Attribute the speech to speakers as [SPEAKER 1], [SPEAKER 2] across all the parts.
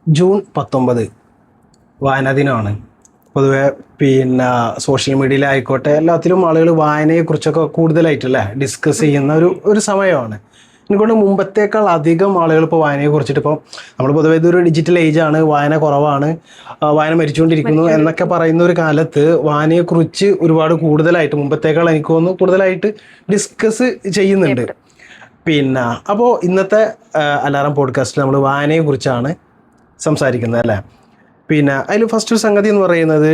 [SPEAKER 1] June 19 വായനാ ദിനമാണ്. പൊതുവെ പിന്നെ സോഷ്യൽ മീഡിയയിലായിക്കോട്ടെ എല്ലാത്തിലും ആളുകൾ വായനയെക്കുറിച്ചൊക്കെ കൂടുതലായിട്ടല്ലേ ഡിസ്കസ് ചെയ്യുന്ന ഒരു സമയമാണ്. എനിക്കൊണ്ട് മുമ്പത്തേക്കാൾ അധികം ആളുകൾ ഇപ്പോൾ വായനയെക്കുറിച്ചിട്ട്, ഇപ്പോൾ നമ്മൾ പൊതുവെ ഇതൊരു ഡിജിറ്റൽ ഏജാണ്, വായന കുറവാണ്, വായന മരിച്ചുകൊണ്ടിരിക്കുന്നു എന്നൊക്കെ പറയുന്ന ഒരു കാലത്ത് വായനയെക്കുറിച്ച് ഒരുപാട് കൂടുതലായിട്ട് മുമ്പത്തേക്കാൾ എനിക്ക് തോന്നുന്നു കൂടുതലായിട്ട് ഡിസ്കസ് ചെയ്യുന്നുണ്ട്. പിന്നെ അപ്പോൾ ഇന്നത്തെ അലാറം പോഡ്കാസ്റ്റിൽ നമ്മൾ വായനയെക്കുറിച്ചാണ് സംസാരിക്കുന്നത് അല്ലേ. പിന്നെ അതിൽ ഫസ്റ്റ് ഒരു സംഗതി എന്ന് പറയുന്നത്,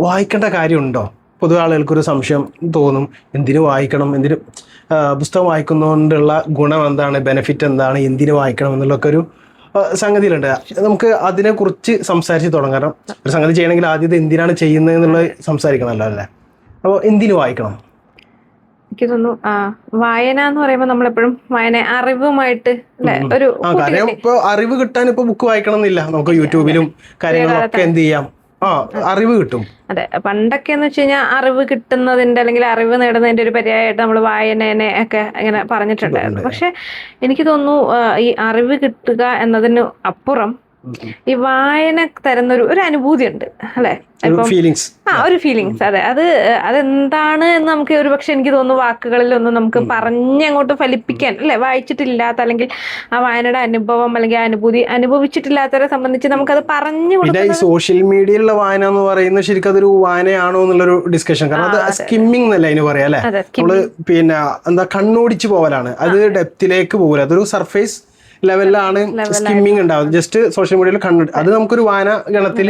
[SPEAKER 1] വായിക്കേണ്ട കാര്യമുണ്ടോ? പൊതുവെ ആളുകൾക്കൊരു സംശയം തോന്നും, എന്തിനു വായിക്കണം, പുസ്തകം വായിക്കുന്നതുകൊണ്ടുള്ള ഗുണം എന്താണ്, ബെനിഫിറ്റ് എന്താണ്, എന്തിനു വായിക്കണം എന്നുള്ളൊക്കെ ഒരു സംഗതിയിലുണ്ട്. നമുക്ക് അതിനെക്കുറിച്ച് സംസാരിച്ച് തുടങ്ങാം. കാരണം ഒരു സംഗതി ചെയ്യണമെങ്കിൽ ആദ്യം എന്തിനാണ് ചെയ്യുന്നത് എന്നുള്ളത് സംസാരിക്കണമല്ലോ അല്ലേ. അപ്പോൾ എന്തിനു വായിക്കണം?
[SPEAKER 2] എനിക്ക് തോന്നുന്നു വായന എന്ന് പറയുമ്പോൾ നമ്മളെപ്പോഴും വായന അറിവുമായിട്ട് അല്ലെ ഒരു
[SPEAKER 1] കാര്യം ഇപ്പൊ അറിവ് കിട്ടാൻ ഇപ്പൊ ബുക്ക് വായിക്കണം എന്നില്ല, നമുക്ക് യൂട്യൂബിലും കാര്യങ്ങളൊക്കെ എന്ത് ചെയ്യാം, അറിവ് കിട്ടും.
[SPEAKER 2] അതെ, പണ്ടൊക്കെ എന്ന് വെച്ച് കഴിഞ്ഞാൽ അറിവ് കിട്ടുന്നതിന്റെ അല്ലെങ്കിൽ അറിവ് നേടുന്നതിന്റെ ഒരു പര്യായമായിട്ട് നമ്മൾ വായനനെ ഒക്കെ ഇങ്ങനെ പറഞ്ഞിട്ടുണ്ടായിരുന്നു. പക്ഷെ എനിക്ക് തോന്നുന്നു ഈ അറിവ് കിട്ടുക എന്നതിന് അപ്പുറം ഈ വായന തരുന്ന ഒരു അനുഭൂതി ഉണ്ട് അല്ലെ, ഒരു ഫീലിങ്സ്. അതെ, അതെന്താണ് എന്ന് നമുക്ക് ഒരു പക്ഷെ എനിക്ക് തോന്നുന്നു വാക്കുകളിലൊന്നും നമുക്ക് പറഞ്ഞങ്ങോട്ട് ഫലിപ്പിക്കാൻ അല്ലെ, വായിച്ചിട്ടില്ലാത്ത അല്ലെങ്കിൽ ആ വായനയുടെ അനുഭവം അല്ലെങ്കിൽ ആ അനുഭൂതി അനുഭവിച്ചിട്ടില്ലാത്തവരെ സംബന്ധിച്ച് നമുക്കത് പറഞ്ഞു കൊടുക്കാം.
[SPEAKER 1] സോഷ്യൽ മീഡിയയിലുള്ള വായന എന്ന് പറയുന്നത് ശരിക്കും അതൊരു വായനയാണോ എന്നുള്ളൊരു ഡിസ്കഷൻ. കാരണം അത് സ്കിമ്മിങ് എന്നല്ല അതിന് പറയാം അല്ലെ. നമ്മള് പിന്നെ എന്താ കണ്ണോടിച്ച് പോകലാണ്, അത് ഡെപ്തിലേക്ക് പോകില്ല, അതൊരു സർഫേസ് ലെവലിലാണ് സ്കിമ്മിങ് ഉണ്ടാവും. ജസ്റ്റ് സോഷ്യൽ മീഡിയയിൽ കണ്ടു അത് നമുക്കൊരു വായന ഗണത്തിൽ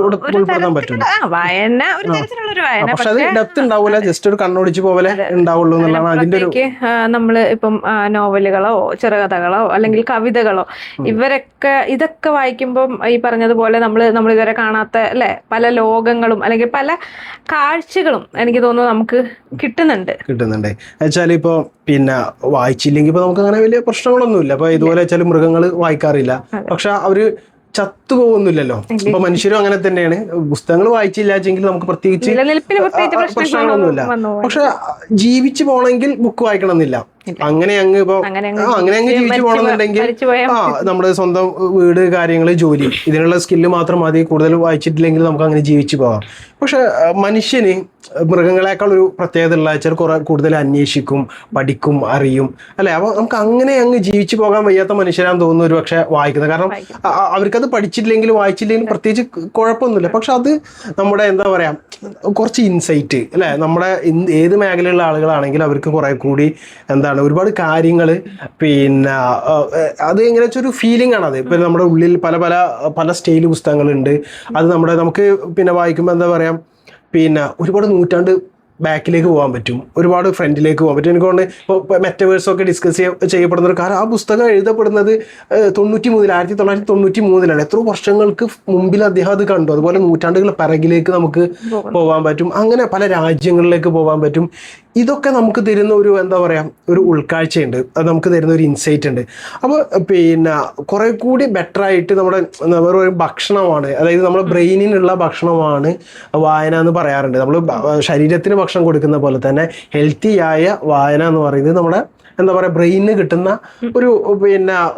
[SPEAKER 1] ഉൾപ്പെടുത്താൻ പറ്റില്ല. പക്ഷെ അത് ഡെപ്ത് ഉണ്ടാവില്ല, ജസ്റ്റ് ഒരു കണ്ണോടിച്ച് പോലെ ഉണ്ടാവുള്ളൂ എന്നുള്ളതാണ് അതിന്റെ ഒരു.
[SPEAKER 2] നമ്മള് ഇപ്പം നോവലുകളോ ചെറുകഥകളോ അല്ലെങ്കിൽ കവിതകളോ ഇതൊക്കെ വായിക്കുമ്പോൾ ഈ പറഞ്ഞതുപോലെ നമ്മൾ ഇതുവരെ കാണാത്ത അല്ലെ പല ലോകങ്ങളും അല്ലെങ്കിൽ പല കാഴ്ചകളും എനിക്ക് തോന്നുന്നു നമുക്ക് കിട്ടുന്നുണ്ട്.
[SPEAKER 1] വെച്ചാൽ ഇപ്പൊ പിന്നെ വായിച്ചില്ലെങ്കിൽ ഇപ്പൊ നമുക്ക് അങ്ങനെ വലിയ പ്രശ്നങ്ങളൊന്നുമില്ല. അപ്പൊ ഇതുപോലെ വെച്ചാൽ മൃഗങ്ങൾ വായിക്കാറില്ല, പക്ഷെ അവര് ചത്തുപോകുന്നില്ലല്ലോ. അപ്പൊ മനുഷ്യരും അങ്ങനെ തന്നെയാണ്. പുസ്തകങ്ങൾ വായിച്ചില്ലെങ്കിൽ നമുക്ക് പ്രത്യേകിച്ച് പ്രശ്നങ്ങളൊന്നുമില്ല. പക്ഷെ ജീവിച്ചു പോകണമെങ്കിൽ ബുക്ക് വായിക്കണം എന്നില്ല. അങ്ങനെ അങ്ങ് ജീവിച്ചു പോകണമെന്നുണ്ടെങ്കിൽ നമ്മുടെ സ്വന്തം വീട്, കാര്യങ്ങൾ, ജോലി, ഇതിനുള്ള സ്കില്ല് മാത്രം മതി. കൂടുതൽ വായിച്ചിട്ടില്ലെങ്കിൽ നമുക്ക് അങ്ങനെ ജീവിച്ചു പോകാം. പക്ഷെ മനുഷ്യന് മൃഗങ്ങളെക്കാൾ ഒരു പ്രത്യേകത ഉള്ള വെച്ചാൽ കുറെ കൂടുതൽ അന്വേഷിക്കും, പഠിക്കും, അറിയും അല്ലെ. അപ്പൊ നമുക്ക് അങ്ങനെ അങ്ങ് ജീവിച്ചു പോകാൻ വയ്യാത്ത മനുഷ്യരാന്ന് തോന്നുന്നു ഒരു പക്ഷെ വായിക്കുന്നത്. കാരണം അവർക്കത് പഠിച്ചിട്ടില്ലെങ്കിലും വായിച്ചില്ലെങ്കിലും പ്രത്യേകിച്ച് കുഴപ്പമൊന്നുമില്ല. പക്ഷെ അത് നമ്മുടെ എന്താ പറയാ കുറച്ച് ഇൻസൈറ്റ് അല്ലെ, നമ്മുടെ ഏത് മേഖലയിലുള്ള ആളുകളാണെങ്കിലും അവർക്ക് കുറെ കൂടി എന്താണ് ഒരുപാട് കാര്യങ്ങൾ പിന്നെ അത് എങ്ങനെ വെച്ചൊരു ഫീലിംഗ് ആണ്. അത് ഇപ്പൊ നമ്മുടെ ഉള്ളിൽ പല സ്റ്റൈൽ പുസ്തകങ്ങളുണ്ട്. അത് നമുക്ക് പിന്നെ വായിക്കുമ്പോൾ എന്താ പറയാ പിന്നെ ഒരുപാട് നൂറ്റാണ്ട് ബാക്കിലേക്ക് പോകാൻ പറ്റും, ഒരുപാട് ഫ്രണ്ടിലേക്ക് പോകാൻ പറ്റും. എനിക്ക് തോന്നുന്നു ഇപ്പോൾ മെറ്റവേഴ്സൊക്കെ ഡിസ്കസ് ചെയ്യപ്പെടുന്ന ഒരു കാരണം ആ പുസ്തകം എഴുതപ്പെടുന്നത് 1993 എത്രയോ വർഷങ്ങൾക്ക് മുമ്പിൽ അദ്ദേഹം അത് കണ്ടു. അതുപോലെ നൂറ്റാണ്ടുകൾ പിറകിലേക്ക് നമുക്ക് പോകാൻ പറ്റും, അങ്ങനെ പല രാജ്യങ്ങളിലേക്ക് പോകാൻ പറ്റും. ഇതൊക്കെ നമുക്ക് തരുന്ന ഒരു എന്താ പറയുക ഒരു ഉൾക്കാഴ്ചയുണ്ട്, അത് നമുക്ക് തരുന്ന ഒരു ഇൻസൈറ്റ് ഉണ്ട്. അപ്പോൾ പിന്നെ കുറെ കൂടി ബെറ്റർ ആയിട്ട് നമ്മുടെ ഭക്ഷണമാണ്, അതായത് നമ്മുടെ ബ്രെയിനിനുള്ള ഭക്ഷണമാണ് വായന എന്ന് പറയാറുണ്ട്. നമ്മൾ ശരീരത്തിന് ഭക്ഷണം കൊടുക്കുന്ന പോലെ തന്നെ ഹെൽത്തി ആയ വായന എന്ന് പറയുന്നത് നമ്മുടെ എന്താ പറയുക ബ്രെയിനിന് കിട്ടുന്ന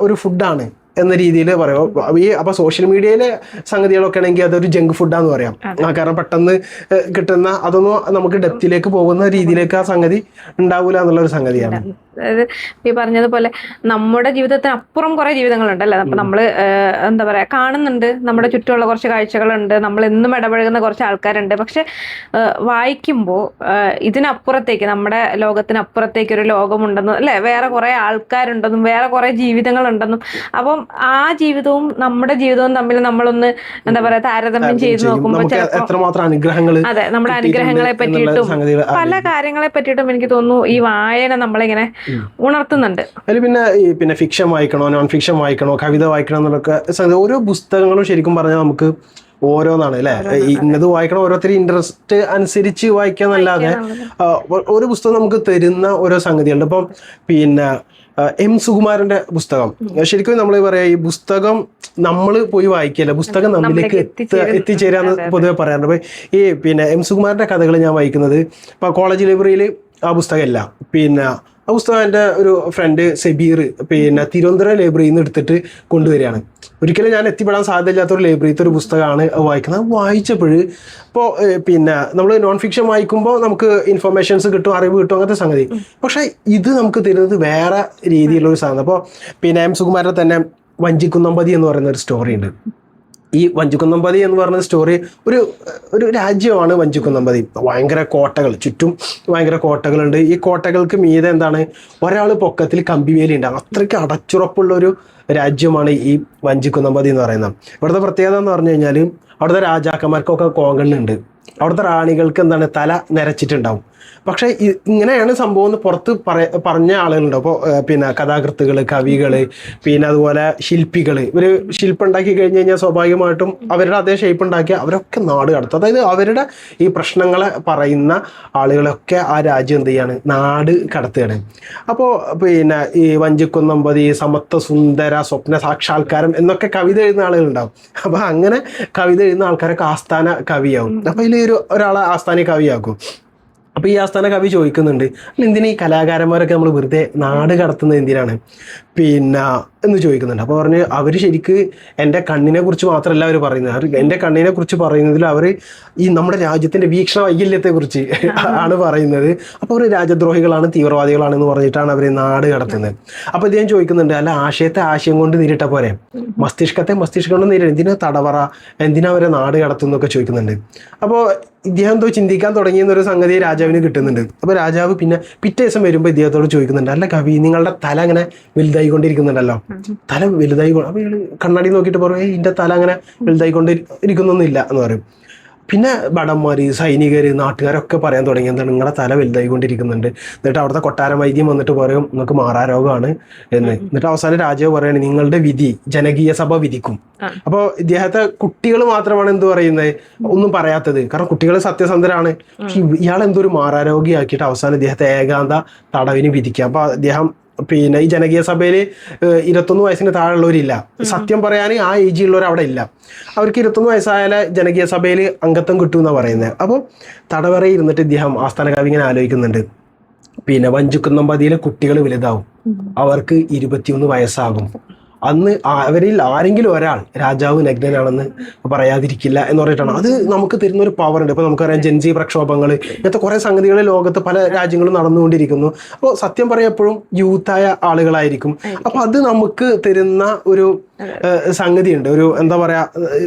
[SPEAKER 1] ഒരു ഫുഡാണ് എന്ന രീതിയിൽ പറയാം. അപ്പൊ സോഷ്യൽ മീഡിയയിലെ സംഗതികളൊക്കെ ആണെങ്കിൽ അതൊരു ജങ്ക് ഫുഡാന്ന് പറയാം. കാരണം പെട്ടെന്ന് കിട്ടുന്ന അതൊന്നും നമുക്ക് ഡെപ്തിലേക്ക് പോകുന്ന രീതിയിലേക്ക് ആ സംഗതി ഉണ്ടാവില്ല എന്നുള്ളൊരു സംഗതിയാണ്.
[SPEAKER 2] അതായത് ഈ പറഞ്ഞതുപോലെ നമ്മുടെ ജീവിതത്തിന് അപ്പുറം കുറെ ജീവിതങ്ങളുണ്ടല്ലേ. അപ്പൊ നമ്മള് എന്താ പറയാ കാണുന്നുണ്ട്, നമ്മുടെ ചുറ്റുമുള്ള കുറച്ച് കാഴ്ചകളുണ്ട്, നമ്മൾ എന്നും ഇടപഴകുന്ന കുറച്ച് ആൾക്കാരുണ്ട്. പക്ഷെ വായിക്കുമ്പോൾ ഇതിനപ്പുറത്തേക്ക് നമ്മുടെ ലോകത്തിനപ്പുറത്തേക്ക് ഒരു ലോകമുണ്ടെന്നും അല്ലെ, വേറെ കുറെ ആൾക്കാരുണ്ടെന്നും വേറെ കുറെ ജീവിതങ്ങളുണ്ടെന്നും. അപ്പം ആ ജീവിതവും നമ്മുടെ ജീവിതവും തമ്മിൽ നമ്മളൊന്ന് എന്താ പറയാ താരതമ്യം ചെയ്ത് നോക്കുമ്പോൾ അതെ നമ്മുടെ അനുഗ്രഹങ്ങളെ പറ്റിയിട്ടും പല കാര്യങ്ങളെ പറ്റിയിട്ടും എനിക്ക് തോന്നുന്നു ഈ വായന നമ്മളിങ്ങനെ ഉണർത്തുന്നുണ്ട്.
[SPEAKER 1] അതിൽ പിന്നെ ഫിക്ഷൻ വായിക്കണോ, നോൺ ഫിക്ഷൻ വായിക്കണോ, കവിത വായിക്കണോ എന്നൊക്കെ ഓരോ പുസ്തകങ്ങളും ശരിക്കും പറഞ്ഞാൽ നമുക്ക് ഓരോന്നാണ് അല്ലെ. ഇന്നത് വായിക്കണം, ഓരോരുത്തർ ഇൻട്രസ്റ്റ് അനുസരിച്ച് വായിക്കാന്നല്ലാതെ ഒരു പുസ്തകം നമുക്ക് തരുന്ന ഓരോ സംഗതികളുണ്ട്. ഇപ്പം പിന്നെ എം സുകുമാരന്റെ പുസ്തകം ശരിക്കും നമ്മൾ പറയാ ഈ പുസ്തകം നമ്മൾ പോയി വായിക്കല്ല, പുസ്തകം നമ്മിലേക്ക് എത്തിച്ചേരാന്ന് പൊതുവെ പറയാറുണ്ട്. അപ്പൊ ഈ പിന്നെ എം സുകുമാരന്റെ കഥകൾ ഞാൻ വായിക്കുന്നത് ഇപ്പൊ കോളേജ് ലൈബ്രറിയിൽ ആ പുസ്തകമല്ല, പിന്നെ ആ പുസ്തകം എൻ്റെ ഒരു ഫ്രണ്ട് സെബീർ പിന്നെ തിരുവനന്തപുരം ലൈബ്രറിയിൽ നിന്ന് എടുത്തിട്ട് കൊണ്ടുവരികയാണ്. ഒരിക്കലും ഞാൻ എത്തിപ്പെടാൻ സാധ്യതയില്ലാത്തൊരു ലൈബ്രറിയിലത്തെ ഒരു പുസ്തകമാണ് വായിക്കുന്നത്. അത് വായിച്ചപ്പോൾ ഇപ്പോൾ പിന്നെ നമ്മൾ നോൺ ഫിക്ഷൻ വായിക്കുമ്പോൾ നമുക്ക് ഇൻഫർമേഷൻസ് കിട്ടും, അറിവ് കിട്ടും, അങ്ങനത്തെ സംഗതി. പക്ഷേ ഇത് നമുക്ക് തരുന്നത് വേറെ രീതിയിലുള്ളൊരു സാധനം. അപ്പോൾ പിന്നെ എം സുകുമാരൻ്റെ തന്നെ വഞ്ചിക്കുന്നമ്പതി എന്ന് പറയുന്ന ഒരു സ്റ്റോറി ഉണ്ട്. ഈ വഞ്ചിക്കുന്നമ്പതി എന്ന് പറയുന്ന സ്റ്റോറി ഒരു രാജ്യമാണ് വഞ്ചിക്കുന്നമ്പതി. ഭയങ്കര കോട്ടകൾ, ചുറ്റും ഭയങ്കര കോട്ടകളുണ്ട്. ഈ കോട്ടകൾക്ക് മീതെ എന്താണ്, ഒരാൾ പൊക്കത്തിൽ കമ്പിവേലി ഉണ്ടാകും. അത്രയ്ക്ക് അടച്ചുറപ്പുള്ളൊരു രാജ്യമാണ് ഈ വഞ്ചിക്കുന്നമ്പതി എന്ന് പറയുന്നത്. ഇവിടുത്തെ പ്രത്യേകത എന്ന് പറഞ്ഞു കഴിഞ്ഞാൽ അവിടുത്തെ രാജാക്കന്മാർക്കൊക്കെ കോങ്കണ്ണുണ്ട്. അവിടുത്തെ റാണികൾക്ക് എന്താണ്, തല നിരച്ചിട്ടുണ്ടാവും. പക്ഷേ ഇങ്ങനെയാണ് സംഭവം എന്ന് പുറത്ത് പറഞ്ഞ ആളുകളുണ്ട്. അപ്പോൾ പിന്നെ കഥാകൃത്തുകൾ, കവികൾ, പിന്നെ അതുപോലെ ശില്പികൾ, ഇവർ ശില്പം ഉണ്ടാക്കി കഴിഞ്ഞ് കഴിഞ്ഞാൽ സ്വാഭാവികമായിട്ടും അവരുടെ അതേ ഷേപ്പ് ഉണ്ടാക്കിയ അവരൊക്കെ നാട് കടത്തും. അതായത് അവരുടെ ഈ പ്രശ്നങ്ങളെ പറയുന്ന ആളുകളൊക്കെ ആ രാജ്യം എന്ത് ചെയ്യാണ്, നാട് കടത്തുകയാണ്. അപ്പോൾ പിന്നെ ഈ വഞ്ചിക്കുന്നമ്പതി, സമത്വ സുന്ദര, സ്വപ്ന സാക്ഷാത്കാരം എന്നൊക്കെ കവിത എഴുതുന്ന ആളുകളുണ്ടാവും. അപ്പോൾ അങ്ങനെ കവിത എഴുതുന്ന ആൾക്കാരൊക്കെ ആസ്ഥാന കവിയാവും. അപ്പോൾ ഇതിൽ ഒരാളെ ആസ്ഥാന കവിയാക്കും. അപ്പോൾ ഈ ആസ്ഥാന കവി ചോദിക്കുന്നുണ്ട്, അല്ല എന്തിനാ ഈ കലാകാരന്മാരൊക്കെ നമ്മൾ വെറുതെ നാട് കടത്തുന്നത് എന്തിനാണ് പിന്നെ എന്ന് ചോദിക്കുന്നുണ്ട്. അപ്പോൾ പറഞ്ഞ് അവർ ശരിക്ക് എൻ്റെ കണ്ണിനെ കുറിച്ച് മാത്രമല്ല അവർ പറയുന്നത്, എൻ്റെ കണ്ണിനെ കുറിച്ച് പറയുന്നതിൽ അവർ ഈ നമ്മുടെ രാജ്യത്തിൻ്റെ വീക്ഷണ വൈകല്യത്തെക്കുറിച്ച് ആണ് പറയുന്നത്. അപ്പോൾ അവർ രാജ്യദ്രോഹികളാണ്, തീവ്രവാദികളാണെന്ന് പറഞ്ഞിട്ടാണ് അവർ നാട് കടത്തുന്നത്. അപ്പോൾ ഇദ്ദേഹം ചോദിക്കുന്നുണ്ട്, അല്ല ആശയത്തെ ആശയം കൊണ്ട് നേരിട്ട പോരെ, മസ്തിഷ്കത്തെ മസ്തിഷ്കം കൊണ്ട് നേരിടും, എന്തിനാ തടവറ, എന്തിനാ അവരെ നാട് കടത്തുന്നൊക്കെ ചോദിക്കുന്നുണ്ട്. അപ്പോൾ ഇദ്ദേഹം എന്തോ ചിന്തിക്കാൻ തുടങ്ങിയെന്നൊരു സംഗതി രാജാവിന് കിട്ടുന്നുണ്ട്. അപ്പോൾ രാജാവ് പിന്നെ പിറ്റേ ദിവസം വരുമ്പോൾ ഇദ്ദേഹത്തോട് ചോദിക്കുന്നുണ്ട്, അല്ല കവി, നിങ്ങളുടെ തല അങ്ങനെ വലുതായിക്കൊണ്ടിരിക്കുന്നുണ്ടല്ലോ, തല വലുതായി. അപ്പോൾ ഇയാൾ കണ്ണാടി നോക്കിയിട്ട് പറയും, ഇതിൻ്റെ തല അങ്ങനെ വലുതായിക്കൊണ്ടിരിക്കുന്നൊന്നുമില്ല എന്ന് പറയും. പിന്നെ ഭടന്മാർ, സൈനികർ, നാട്ടുകാരൊക്കെ പറയാൻ തുടങ്ങി, എന്താണ് നിങ്ങളുടെ തല വലുതായിക്കൊണ്ടിരിക്കുന്നുണ്ട്. എന്നിട്ട് അവിടുത്തെ കൊട്ടാര വൈദ്യം വന്നിട്ട് പറയും നിങ്ങൾക്ക് മാറാരോഗമാണ് എന്ന്. എന്നിട്ട് അവസാനം രാജാവ് പറയാണ്, നിങ്ങളുടെ വിധി ജനകീയ സഭ വിധിക്കും. അപ്പോൾ ഇദ്ദേഹത്തെ കുട്ടികൾ മാത്രമാണ് എന്ത് പറയുന്നത്, ഒന്നും പറയാത്തത്. കാരണം കുട്ടികൾ സത്യസന്ധരാണ്. പക്ഷെ ഇയാൾ എന്തൊരു മാറാരോഗിയാക്കിയിട്ട് അവസാനം ഇദ്ദേഹത്തെ ഏകാന്ത തടവിന് വിധിക്കുക. അപ്പോൾ അദ്ദേഹം പിന്നെ ഈ ജനകീയ സഭയിൽ 21 വയസ്സിന് താഴെയുള്ളവരില്ല. സത്യം പറയാൻ ആ ഏജിലുള്ളവർ അവിടെ ഇല്ല. അവർക്ക് 21 വയസ്സായാലേ ജനകീയ സഭയിൽ അംഗത്വം കിട്ടുമെന്നാണ് പറയുന്നത്. അപ്പോൾ തടവറയിൽ ഇരുന്നിട്ട് ഇദ്ദേഹം ആസ്ഥാന കവി ഇങ്ങനെ ആലോചിക്കുന്നുണ്ട്, പിന്നെ വഞ്ചിക്കുന്നമ്പതിയിലെ കുട്ടികൾ വലുതാവും, അവർക്ക് 21 വയസ്സാകും. അന്ന് അവരിൽ ആരെങ്കിലും ഒരാൾ രാജാവ് നഗ്നനാണെന്ന് പറയാതിരിക്കില്ല എന്ന് പറഞ്ഞിട്ടാണ്. അത് നമുക്ക് തരുന്ന ഒരു പവർ ഉണ്ട്. ഇപ്പോൾ നമുക്കറിയാം ജൻസി പ്രക്ഷോഭങ്ങൾ, ഇങ്ങനത്തെ കുറേ സംഗതികൾ ലോകത്ത് പല രാജ്യങ്ങളും നടന്നുകൊണ്ടിരിക്കുന്നു. അപ്പോൾ സത്യം പറയപ്പോഴും യൂത്തായ ആളുകളായിരിക്കും. അപ്പോൾ അത് നമുക്ക് തരുന്ന ഒരു സംഗതിയുണ്ട്, ഒരു എന്താ പറയാ,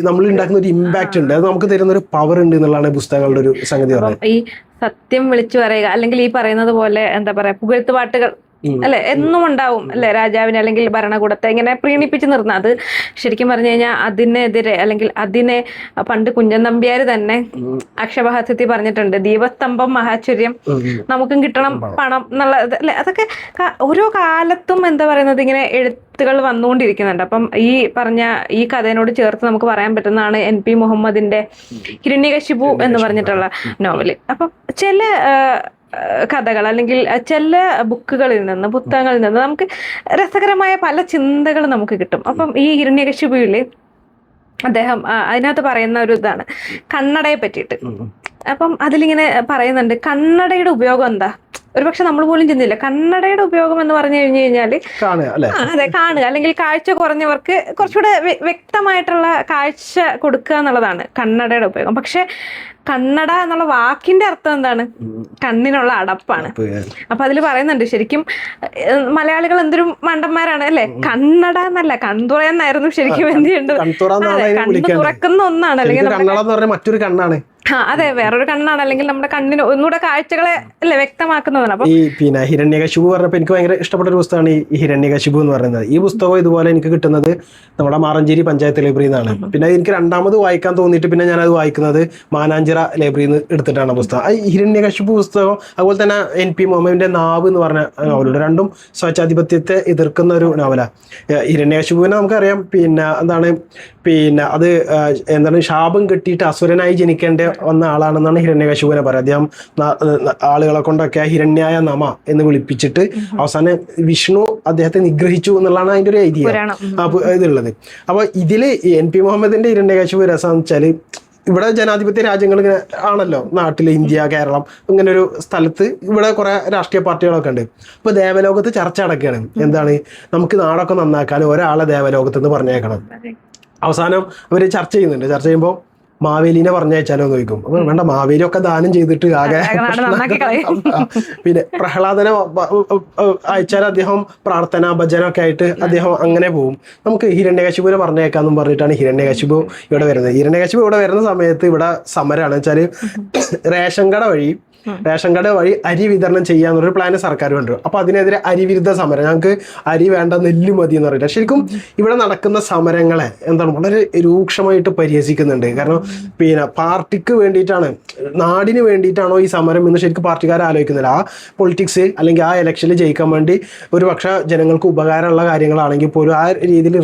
[SPEAKER 1] നമ്മൾ ഉണ്ടാക്കുന്ന ഒരു ഇമ്പാക്റ്റ് ഉണ്ട്. അത് നമുക്ക് തരുന്ന ഒരു പവർ ഉണ്ട് എന്നുള്ളതാണ് പുസ്തകങ്ങളുടെ ഒരു സംഗതി പറയുന്നത്.
[SPEAKER 2] ഈ സത്യം വിളിച്ചു പറയുക, അല്ലെങ്കിൽ ഈ പറയുന്നത് പോലെ എന്താ പറയാ, പുകഴ്ത്തുപാട്ടുകൾ അല്ലെ എന്നും ഉണ്ടാവും അല്ലെ, രാജാവിനെ അല്ലെങ്കിൽ ഭരണകൂടത്തെ ഇങ്ങനെ പ്രീണിപ്പിച്ച് നിർത്തുന്നത്. അത് ശരിക്കും പറഞ്ഞു കഴിഞ്ഞാൽ അതിനെതിരെ, അല്ലെങ്കിൽ അതിനെ പണ്ട് കുഞ്ചൻ നമ്പ്യാർ തന്നെ അക്ഷരഹാസ്യത്തിൽ പറഞ്ഞിട്ടുണ്ട്, ദീപസ്തംഭം മഹാചര്യം, നമുക്കും കിട്ടണം പണം എന്നുള്ള അല്ലെ. അതൊക്കെ ഓരോ കാലത്തും എന്താ പറയുന്നത്, ഇങ്ങനെ എഴുത്തുകൾ വന്നുകൊണ്ടിരിക്കുന്നുണ്ട്. അപ്പം ഈ പറഞ്ഞ ഈ കഥയോട് ചേർത്ത് നമുക്ക് പറയാൻ പറ്റുന്നതാണ് NP മുഹമ്മദിന്റെ ഹിരണ്യകശിപു എന്ന് പറഞ്ഞിട്ടുള്ള നോവല്. അപ്പം ചില കഥകൾ അല്ലെങ്കിൽ ചില ബുക്കുകളിൽ നിന്ന്, പുസ്തകങ്ങളിൽ നിന്ന് നമുക്ക് രസകരമായ പല ചിന്തകൾ നമുക്ക് കിട്ടും. അപ്പം ഈ ഹിരണ്യകശിപുവില് അദ്ദേഹം അതിനകത്ത് പറയുന്ന ഒരു ഇതാണ് കണ്ണടയെ പറ്റിയിട്ട്. അപ്പം അതിലിങ്ങനെ പറയുന്നുണ്ട്, കണ്ണടയുടെ ഉപയോഗം എന്താ, ഒരുപക്ഷെ നമ്മൾ പോലും ചിന്തില്ല. കണ്ണടയുടെ ഉപയോഗം എന്ന് പറഞ്ഞു കഴിഞ്ഞു കഴിഞ്ഞാൽ അതെ, കാണുക, അല്ലെങ്കിൽ കാഴ്ച കുറഞ്ഞവർക്ക് കുറച്ചുകൂടെ വ്യക്തമായിട്ടുള്ള കാഴ്ച കൊടുക്കുക എന്നുള്ളതാണ് കണ്ണടയുടെ ഉപയോഗം. പക്ഷെ കണ്ണട എന്നുള്ള വാക്കിന്റെ അർത്ഥം എന്താണ്, കണ്ണിനുള്ള അടപ്പാണ്. അപ്പൊ അതിൽ പറയുന്നുണ്ട്, ശരിക്കും മലയാളികൾ എന്തൊരു മണ്ടന്മാരാണ് അല്ലെ, കണ്ണട എന്നല്ല കൺതുറയെന്നായിരുന്നു ശരിക്കും എന്ത് ചെയ്യേണ്ടത്. കണ്ണ് തുറക്കുന്ന ഒന്നാണ്, അല്ലെങ്കിൽ
[SPEAKER 1] മറ്റൊരു കണ്ണാണ്.
[SPEAKER 2] അതെ, വേറൊരു കണ്ണാണ്, അല്ലെങ്കിൽ നമ്മുടെ കണ്ണിന് ഒന്നുകൂടെ കാഴ്ചകളെ അല്ലെ വ്യക്തമാക്കുന്നതാണ്. അപ്പൊ
[SPEAKER 1] ഈ പിന്നെ ഹിരണ്യകശിപു പറഞ്ഞപ്പോൾ എനിക്ക് ഭയങ്കര ഇഷ്ടപ്പെട്ട ഒരു പുസ്തകമാണ് ഈ ഹിരണ്യകശിപു എന്ന് പറയുന്നത്. ഈ പുസ്തകം ഇതുപോലെ എനിക്ക് കിട്ടുന്നത് നമ്മുടെ മാറഞ്ചേരി പഞ്ചായത്ത് ലൈബ്രറിയിൽ നിന്നാണ്. പിന്നെ എനിക്ക് രണ്ടാമത് വായിക്കാൻ തോന്നിയിട്ട് പിന്നെ ഞാനത് വായിക്കുന്നത് മാനാഞ്ചിറ ലൈബ്രറിയിൽ നിന്ന് എടുത്തിട്ടാണ് പുസ്തകം. ഈ ഹിരണ്യകശിപു പുസ്തകം, അതുപോലെ തന്നെ NP മുഹമ്മദിന്റെ നാവ് എന്ന് പറഞ്ഞ നോവലുണ്ട്. രണ്ടും സ്വേച്ഛാധിപത്യത്തെ എതിർക്കുന്ന ഒരു നോവലാണ്. ഹിരണ്യകശിപുവിനെ നമുക്കറിയാം, പിന്നെ എന്താണ്, പിന്നെ അത് എന്താണ്, ശാപം കെട്ടിയിട്ട് അസുരനായി ജനിക്കേണ്ട വന്ന ആളാണെന്നാണ് ഹിരണ്യകശിപുവിനെ പറയുക. അദ്ദേഹം ആളുകളെ കൊണ്ടൊക്കെ ഹിരണ്യായ നമ എന്ന് വിളിപ്പിച്ചിട്ട് അവസാനം വിഷ്ണു അദ്ദേഹത്തെ നിഗ്രഹിച്ചു എന്നുള്ളതാണ് അതിൻ്റെ ഒരു ഐതിഹ്യം ഇതുള്ളത്. അപ്പോൾ ഇതില് NP മുഹമ്മദിന്റെ ഹിരണ്യകശിപു രസം എന്ന് വെച്ചാൽ ഇവിടെ ജനാധിപത്യ രാജ്യങ്ങൾ ഇങ്ങനെ ആണല്ലോ, നാട്ടിൽ ഇന്ത്യ, കേരളം, ഇങ്ങനെ ഒരു സ്ഥലത്ത് ഇവിടെ കുറെ രാഷ്ട്രീയ പാർട്ടികളൊക്കെ ഉണ്ട്. ഇപ്പൊ ദേവലോകത്ത് ചർച്ച നടക്കുകയാണ്. എന്താണ്, നമുക്ക് നാടൊക്കെ നന്നാക്കാൻ ഒരാളെ ദേവലോകത്ത് നിന്ന് പറഞ്ഞേക്കണം. അവസാനം അവർ ചർച്ച ചെയ്യുമ്പോൾ മാവേലിനെ പറഞ്ഞയച്ചാലോ എന്ന് ചോദിക്കും. അപ്പൊ വേണ്ട, മാവേലിയൊക്കെ ദാനം ചെയ്തിട്ട് ആകെ പിന്നെ പ്രഹ്ലാദനെ അയച്ചാൽ അദ്ദേഹം പ്രാർത്ഥന ഭജനൊക്കെ ആയിട്ട് അദ്ദേഹം അങ്ങനെ പോകും. നമുക്ക് ഹിരണ്യകശിപുവിനെ പറഞ്ഞേക്കാന്നും പറഞ്ഞിട്ടാണ് ഹിരണ്യകശിപു ഇവിടെ വരുന്നത്. ഹിരണ്യകശിപു ഇവിടെ വരുന്ന സമയത്ത് ഇവിടെ സമരമാണ്. വെച്ചാല് റേഷൻ കട വഴി അരി വിതരണം ചെയ്യാന്നൊരു പ്ലാന് സർക്കാർ കൊണ്ടുവരും. അപ്പൊ അതിനെതിരെ അരിവിരുദ്ധ സമരം, ഞങ്ങൾക്ക് അരി വേണ്ട, നെല്ല് മതി എന്ന് പറയില്ല. ശരിക്കും ഇവിടെ നടക്കുന്ന സമരങ്ങളെ എന്താണ് വളരെ രൂക്ഷമായിട്ട് പരിഹസിക്കുന്നുണ്ട്. കാരണം പിന്നെ പാർട്ടിക്ക് വേണ്ടിയിട്ടാണ്, നാടിന് വേണ്ടിയിട്ടാണോ ഈ സമരം എന്ന് ശരിക്കും പാർട്ടിക്കാർ ആലോചിക്കുന്നില്ല. ആ പൊളിറ്റിക്സ് അല്ലെങ്കിൽ ആ ഇലക്ഷനിൽ ജയിക്കാൻ വേണ്ടി ഒരു പക്ഷേ ജനങ്ങൾക്ക് ഉപകാരമുള്ള കാര്യങ്ങളാണെങ്കിൽ പോലും ആ രീതിയിൽ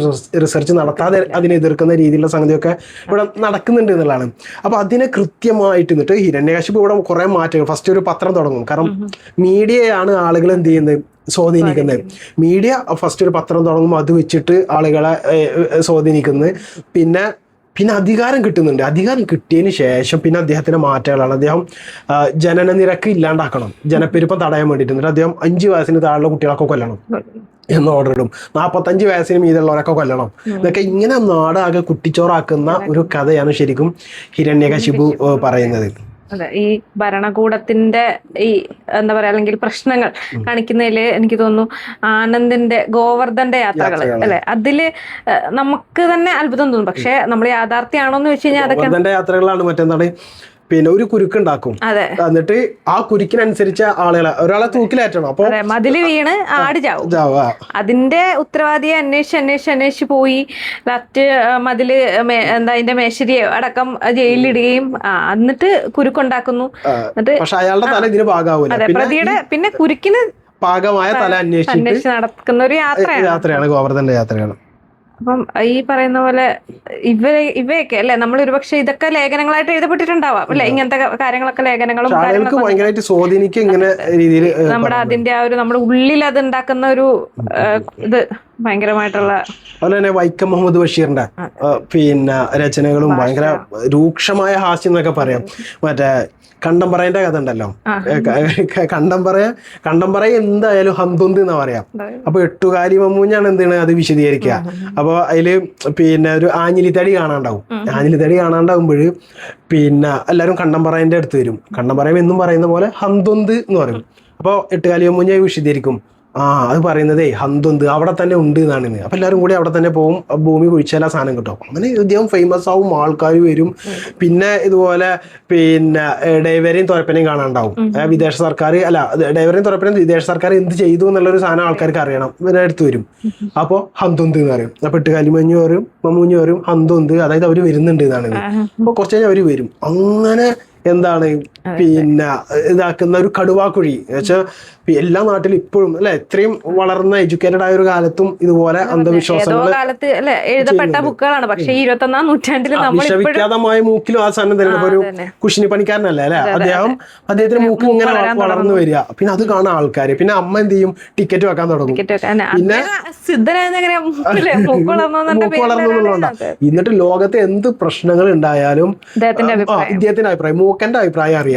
[SPEAKER 1] റിസർച്ച് നടത്താതെ അതിനെ എതിർക്കുന്ന രീതിയിലുള്ള സംഗതിയൊക്കെ ഇവിടെ നടക്കുന്നുണ്ട് എന്നുള്ളതാണ്. അപ്പൊ അതിനെ കൃത്യമായിട്ട് എന്നിട്ട് ഹിരണ്യകശിപു ഇവിടെ കുറെ മാറ്റങ്ങൾ, ഫസ്റ്റ് ഒരു പത്രം തുടങ്ങും. കാരണം മീഡിയയാണ് ആളുകൾ എന്ത് ചെയ്യുന്നത്, സ്വാധീനിക്കുന്നത്. മീഡിയ ഫസ്റ്റ് ഒരു പത്രം തുടങ്ങും, അത് വെച്ചിട്ട് ആളുകളെ സ്വാധീനിക്കുന്നത്. പിന്നെ അധികാരം കിട്ടുന്നുണ്ട്. അധികാരം കിട്ടിയതിന് ശേഷം പിന്നെ അദ്ദേഹത്തിന്റെ മാറ്റങ്ങളാണ്. അദ്ദേഹം ജനന നിരക്ക് ഇല്ലാണ്ടാക്കണം, ജനപ്പെരുപ്പം തടയാൻ വേണ്ടിയിട്ട്. എന്നിട്ട് അദ്ദേഹം 5 വയസ്സിന് താഴെയുള്ള കുട്ടികളൊക്കെ കൊല്ലണം എന്ന് ഓർഡർ ഇടും. 45 വയസ്സിന് മീതുള്ളവരൊക്കെ കൊല്ലണം. ഇതൊക്കെ ഇങ്ങനെ നാടാകെ കുട്ടിച്ചോറാക്കുന്ന ഒരു കഥയാണ് ശരിക്കും ഹിരണ്യകശിപു പറയുന്നത്.
[SPEAKER 2] അതെ, ഈ ഭരണകൂടത്തിന്റെ ഈ എന്താ പറയാ, അല്ലെങ്കിൽ പ്രശ്നങ്ങൾ കാണിക്കുന്നതില് എനിക്ക് തോന്നുന്നു ആനന്ദിന്റെ ഗോവർദ്ധന്റെ യാത്രകൾ അല്ലെ, അതില് നമുക്ക് തന്നെ അത്ഭുതം തോന്നും. പക്ഷെ നമ്മൾ യാഥാർത്ഥ്യമാണോന്ന് വെച്ച് കഴിഞ്ഞാൽ
[SPEAKER 1] അതൊക്കെ യാത്രകളാണ്. മറ്റെന്താണ്, പിന്നെ ഒരു കുരുക്കുണ്ടാക്കും, എന്നിട്ട് ആ കുരുക്കിനനുസരിച്ച് ഒരാളെ തൂക്കിലേറ്റണം. അപ്പൊ
[SPEAKER 2] മതില് വീണ് ആട് ചാവും. അതിന്റെ ഉത്തരവാദിയെ അന്വേഷിച്ച് പോയി ലാസ്റ്റ് മതില് അതിന്റെ മേശരിയോ അടക്കം ജയിലിലിടുകയും എന്നിട്ട് കുരുക്കുണ്ടാക്കുന്നു.
[SPEAKER 1] പക്ഷെ അയാളുടെ തല ഇതിന് പാകാവൂല.
[SPEAKER 2] പ്രതിയുടെ പിന്നെ കുരുക്കിന്
[SPEAKER 1] പാകമായ തല അന്വേഷിച്ച്
[SPEAKER 2] നടക്കുന്ന ഒരു
[SPEAKER 1] യാത്രയാണ് ഗോവർദ്ധന്റെ യാത്രയാണ്.
[SPEAKER 2] അപ്പം ഈ പറയുന്ന പോലെ ഇവയൊക്കെ അല്ലെ, നമ്മൾ ഒരുപക്ഷെ ഇതൊക്കെ ലേഖനങ്ങളായിട്ട് എഴുതപ്പെട്ടിട്ടുണ്ടാവാം അല്ലെ, ഇങ്ങനത്തെ കാര്യങ്ങളൊക്കെ ലേഖനങ്ങളും നമ്മുടെ അതിന്റെ ആ ഒരു നമ്മുടെ ഉള്ളിൽ അത് ഉണ്ടാക്കുന്ന ഒരു ഇത് ഭയങ്കരമായിട്ടുള്ള.
[SPEAKER 1] അതുപോലെ തന്നെ വൈക്കം മുഹമ്മദ് ബഷീറിന്റെ പിന്നെ രചനകളും ഭയങ്കര രൂക്ഷമായ ഹാസ്യം എന്നൊക്കെ പറയാം. മറ്റേ കണ്ടംപറയന്റെ കഥ ഉണ്ടല്ലോ, കണ്ടംപറയ എന്തായാലും ഹന്തൊന്ത് എന്നാ പറയാം. അപ്പൊ എട്ടുകാലി മമ്മൂഞ്ഞാണ് എന്താണ് അത് വിശദീകരിക്കുക. അപ്പൊ അതില് പിന്നെ ഒരു ആഞ്ഞിലിത്തടി കാണാണ്ടാവും. ആഞ്ഞിലിത്തടി കാണാണ്ടാവുമ്പോൾ പിന്നെ എല്ലാവരും കണ്ടംപറയന്റെ അടുത്ത് വരും. കണ്ടംപറയം എന്നും പറയുന്ന പോലെ ഹന്തൊന്ത് എന്ന് പറയും. അപ്പൊ എട്ടുകാലി മമ്മൂഞ്ഞ വിശദീകരിക്കും, അത് പറയുന്നതേ ഹന്തൊന്ത് അവിടെ തന്നെ ഉണ്ട് എന്നാണ്. അപ്പൊ എല്ലാവരും കൂടി അവിടെ തന്നെ പോകും, ഭൂമി കുഴിച്ചാൽ ആ സാധനം കിട്ടും. അങ്ങനെ ഇദ്ദേഹം ഫേമസ് ആവും, ആൾക്കാർ വരും. പിന്നെ ഇതുപോലെ പിന്നെ ഡൈവരെയും തുരപ്പനെയും കാണാണ്ടാവും. വിദേശ സർക്കാർ ഡൈവരെയും തുരപ്പനെയും വിദേശ സർക്കാർ എന്ത് ചെയ്തു എന്നുള്ളൊരു സാധനം ആൾക്കാർക്ക് അറിയണം, ഇവരെ അടുത്ത് വരും. അപ്പോൾ ഹന്തൊന്ത് എന്ന് പറയും. അപ്പൊ എട്ടുകാലിമഞ്ഞു വരും, മമ്മൂഞ്ഞു വരും, ഹന്തൊന്ത്, അതായത് അവര് വരുന്നുണ്ട് എന്നാണ്. അപ്പൊ കുറച്ച് കഴിഞ്ഞാൽ അവര് വരും. അങ്ങനെ എന്താണ് പിന്നെ ഇതാക്കുന്ന ഒരു കടുവാക്കുഴി വെച്ചാൽ എല്ലാ നാട്ടിലും ഇപ്പോഴും അല്ലെ, ഇത്രയും വളർന്ന എഡ്യൂക്കേറ്റഡ് ആയ ഒരു കാലത്തും ഇതുപോലെ അന്ധവിശ്വാസങ്ങൾ
[SPEAKER 2] എഴുതപ്പെട്ട ബുക്കുകളാണ്. പക്ഷേ 21ാം നൂറ്റാണ്ടിൽ
[SPEAKER 1] വിശ്വവിഖ്യാതമായ മൂക്കിലും ആ സാധനം തന്നെ. ഒരു കുശിനി പണിക്കാരനല്ലേ അല്ലെ, അദ്ദേഹത്തിന് മൂക്ക് ഇങ്ങനെ വളർന്നു വരിക. പിന്നെ അത് കാണാൻ ആൾക്കാര്, പിന്നെ അമ്മ എന്ത് ചെയ്യും, ടിക്കറ്റ് വെക്കാൻ തുടങ്ങും. പിന്നെ മൂക്ക് വളർന്നുള്ളതുകൊണ്ടാണ്. എന്നിട്ട് ലോകത്തെ എന്ത് പ്രശ്നങ്ങൾ ഉണ്ടായാലും ഇദ്ദേഹത്തിന്റെ അഭിപ്രായം, മൂക്കന്റെ അഭിപ്രായം അറിയാം.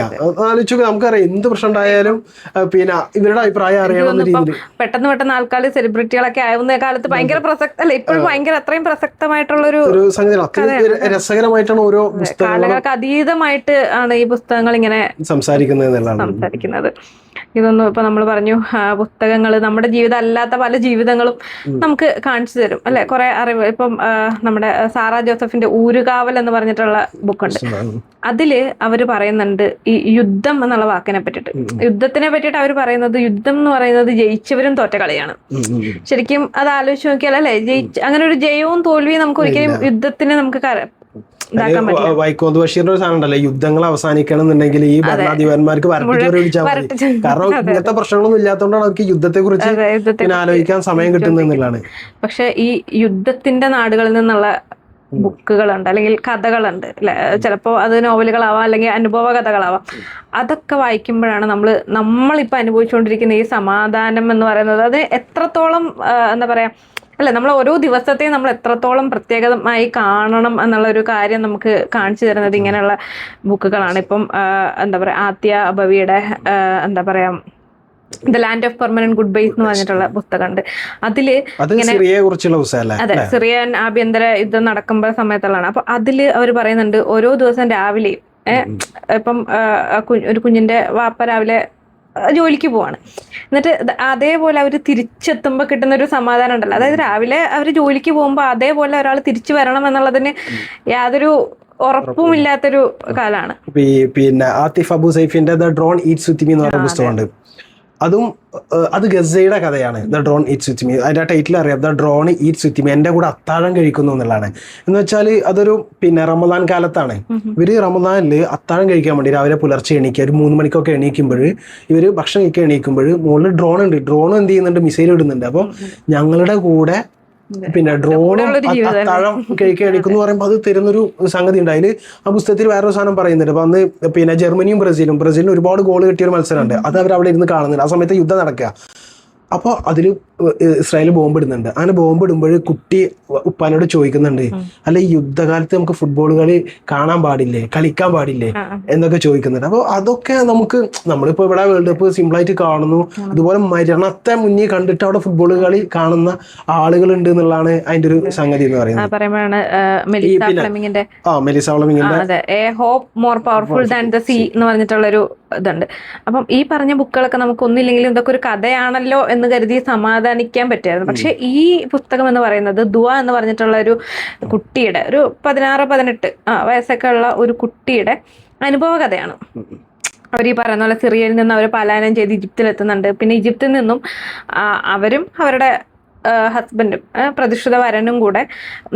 [SPEAKER 1] ആലോചിച്ചു നമുക്കറിയാം, എന്ത് പ്രശ്നം ഉണ്ടായാലും പിന്നെ ഇവരുടെ അഭിപ്രായം അറിയണമെന്ന രീതിയിൽ
[SPEAKER 2] പെട്ടെന്ന് ആൾക്കാർ സെലിബ്രിറ്റികളൊക്കെ ആവുന്ന കാലത്ത് ഭയങ്കര പ്രസക്ത അല്ല, ഇപ്പോഴും ഭയങ്കര അത്രയും പ്രസക്തമായിട്ടുള്ള ഒരു
[SPEAKER 1] രസകരമായിട്ടാണ് ഓരോ
[SPEAKER 2] കാലങ്ങൾക്ക് അതീതമായിട്ട് ആണ് ഈ പുസ്തകങ്ങൾ ഇങ്ങനെ സംസാരിക്കുന്നത്. ഇതൊന്നും ഇപ്പൊ നമ്മൾ പറഞ്ഞു, പുസ്തകങ്ങൾ നമ്മുടെ ജീവിതം അല്ലാത്ത പല ജീവിതങ്ങളും നമുക്ക് കാണിച്ചു തരും അല്ലെ, കുറെ അറിവ്. ഇപ്പം നമ്മുടെ സാറാ ജോസഫിന്റെ ഊരുകാവൽ എന്ന് പറഞ്ഞിട്ടുള്ള ബുക്കുണ്ട്. അതില് അവര് പറയുന്നുണ്ട് ഈ യുദ്ധം എന്നുള്ള വാക്കിനെ പറ്റിയിട്ട്, യുദ്ധത്തിനെ പറ്റിയിട്ട് അവർ പറയുന്നത്, യുദ്ധം എന്ന് പറയുന്നത് ജയിച്ചവരും തോറ്റ കളിയാണ്. ശരിക്കും അത് ആലോചിച്ച് നോക്കിയാൽ അല്ലെ, അങ്ങനെ ഒരു ജയവും തോൽവിയും നമുക്ക് ഒരിക്കലും യുദ്ധത്തിന് നമുക്ക്
[SPEAKER 1] വൈക്കോന്ത് ബഷീറിന്റെ ഒരു സാധനം ഉണ്ടല്ലോ, യുദ്ധങ്ങൾ അവസാനിക്കണമെന്നുണ്ടെങ്കിൽ ഈ ഭരണാധിപന്മാർക്ക് വരട്ടിച്ചോറ് പിടിച്ചാൽ മതി. കാരണം ഇങ്ങനത്തെ പ്രശ്നങ്ങളൊന്നും ഇല്ലാത്തതുകൊണ്ടാണ് അവർക്ക് യുദ്ധത്തെ കുറിച്ച് ആലോചിക്കാൻ സമയം കിട്ടുന്നതെന്നുള്ളതാണ്.
[SPEAKER 2] പക്ഷെ ഈ യുദ്ധത്തിന്റെ നാടുകളിൽ നിന്നുള്ള ബുക്കുകളുണ്ട് അല്ലെങ്കിൽ കഥകളുണ്ട് അല്ലെ, ചിലപ്പോൾ അത് നോവലുകളാവാം അല്ലെങ്കിൽ അനുഭവ കഥകളാവാം. അതൊക്കെ വായിക്കുമ്പോഴാണ് നമ്മളിപ്പോൾ അനുഭവിച്ചുകൊണ്ടിരിക്കുന്ന ഈ സമാധാനം എന്ന് പറയുന്നത് അത് എത്രത്തോളം എന്താ പറയാ അല്ല, നമ്മൾ ഓരോ ദിവസത്തെയും നമ്മൾ എത്രത്തോളം പ്രത്യേകമായി കാണണം എന്നുള്ള ഒരു കാര്യം നമുക്ക് കാണിച്ചു തരുന്നത് ഇങ്ങനെയുള്ള ബുക്കുകളാണ്. ഇപ്പം എന്താ പറയാ, ആത്യ അബവിയുടെ എന്താ പറയാ the land of permanent goodbyes എന്ന് പറഞ്ഞിട്ടുള്ള പുസ്തകമുണ്ട്. അതെ, സിറിയൻ ആഭ്യന്തര യുദ്ധം നടക്കുമ്പോൾ സമയത്തുള്ളതാണ്. അപ്പൊ അതില് അവർ പറയുന്നുണ്ട് ഓരോ ദിവസം രാവിലെയും ഇപ്പം ഒരു കുഞ്ഞിന്റെ വാപ്പ രാവിലെ ജോലിക്ക് പോവാണ്, എന്നിട്ട് അതേപോലെ അവർ തിരിച്ചെത്തുമ്പോൾ കിട്ടുന്ന ഒരു സമാധാനം ഉണ്ടല്ലോ. അതായത് രാവിലെ അവർ ജോലിക്ക് പോകുമ്പോൾ അതേപോലെ ഒരാൾ തിരിച്ചു വരണം എന്നുള്ളതിന് യാതൊരു ഉറപ്പുമില്ലാത്തൊരു കാലാണ്.
[SPEAKER 1] പിന്നെ ആതിഫ് അബു സൈഫിന്റെ the drone eats with me എന്ന് പറയുന്ന പുസ്തകമുണ്ട്. അത് ഗസയുടെ കഥയാണ്, the drone eats with me. അതിന്റെ ടൈറ്റിൽ അറിയാം, the drone eats with me, എന്റെ കൂടെ അത്താഴം കഴിക്കുന്നു എന്നുള്ളതാണ്. എന്ന് വെച്ചാൽ അതൊരു റമദാൻ കാലത്താണ്. ഇവര് റമദാനിൽ അത്താഴം കഴിക്കാൻ വേണ്ടി രാവിലെ പുലർച്ചെ എണീക്കുക, ഒരു 3 മണിക്കൊക്കെ എണീക്കുമ്പോൾ ഇവര് ഭക്ഷണം കഴിക്കാൻ എണീക്കുമ്പോൾ മുകളിൽ ഡ്രോൺ ഉണ്ട്. ഡ്രോൺ എന്ത് ചെയ്യുന്നുണ്ട്, മിസൈൽ ഇടുന്നുണ്ട്. അപ്പോൾ ഞങ്ങളുടെ കൂടെ ഡ്രോണും അത്താഴം കഴിക്കാൻ എണീക്കുന്നു പറയുമ്പോൾ അത് തരുന്നൊരു സംഗതി ഉണ്ട്. അതിൽ ആ പുസ്തകത്തിൽ വേറൊരു സാധനം പറയുന്നുണ്ട്. അപ്പൊ അന്ന് ജർമ്മനിയും ബ്രസീലിന് ഒരുപാട് ഗോൾ കിട്ടിയ ഒരു മത്സരമുണ്ട്. അത് അവർ അവിടെ ഇരുന്ന് കാണുന്നുണ്ട്. ആ സമയത്ത് യുദ്ധം നടക്കുക. അപ്പോൾ അതിൽ ഇസ്രായേൽ ബോംബിടുന്നുണ്ട്. അങ്ങനെ ബോംബിടുമ്പോൾ കുട്ടി ഉപ്പാനോട് ചോദിക്കുന്നുണ്ട്, അല്ല ഈ യുദ്ധകാലത്ത് നമുക്ക് ഫുട്ബോൾ കളി കാണാൻ പാടില്ലേ, കളിക്കാൻ പാടില്ലേ എന്നൊക്കെ ചോദിക്കുന്നുണ്ട്. അപ്പോൾ അതൊക്കെ നമ്മളിപ്പോൾ ഇവിടെ വേൾഡ് കപ്പ് സിമ്പിളായിട്ട് കാണുന്നു. ഇതുപോലെ മരണത്തെ മുന്നിൽ കണ്ടിട്ട് അവിടെ ഫുട്ബോൾ കളി കാണുന്ന ആളുകളുണ്ട് എന്നുള്ളതാണ് അതിന്റെ ഒരു സംഗതി എന്ന് പറയുന്നത്. മെലിസ ഫ്ലെമിങ്ങിന്റെ
[SPEAKER 2] a hope more powerful than the sea എന്ന് പറഞ്ഞിട്ടുള്ളൊരു ഇതുണ്ട്. അപ്പം ഈ പറഞ്ഞ ബുക്കുകളൊക്കെ നമുക്ക് ഒന്നില്ലെങ്കിലും ഇതൊക്കെ ഒരു കഥയാണല്ലോ എന്ന് കരുതി സമാധാനിക്കാൻ പറ്റുമായിരുന്നു. പക്ഷെ ഈ പുസ്തകം എന്ന് പറയുന്നത് ദുആ എന്ന് പറഞ്ഞിട്ടുള്ള ഒരു കുട്ടിയുടെ, ഒരു 16-18 വയസ്സൊക്കെ ഉള്ള ഒരു കുട്ടിയുടെ അനുഭവ കഥയാണ്. അവർ ഈ പറയുന്ന പോലെ സിറിയയിൽ നിന്ന് അവർ പലായനം ചെയ്ത് ഈജിപ്തിലെത്തുന്നുണ്ട്. പിന്നെ ഈജിപ്തിൽ നിന്നും അവരും അവരുടെ ഹസ്ബൻഡും പ്രതിഷ്ഠിത വരനും കൂടെ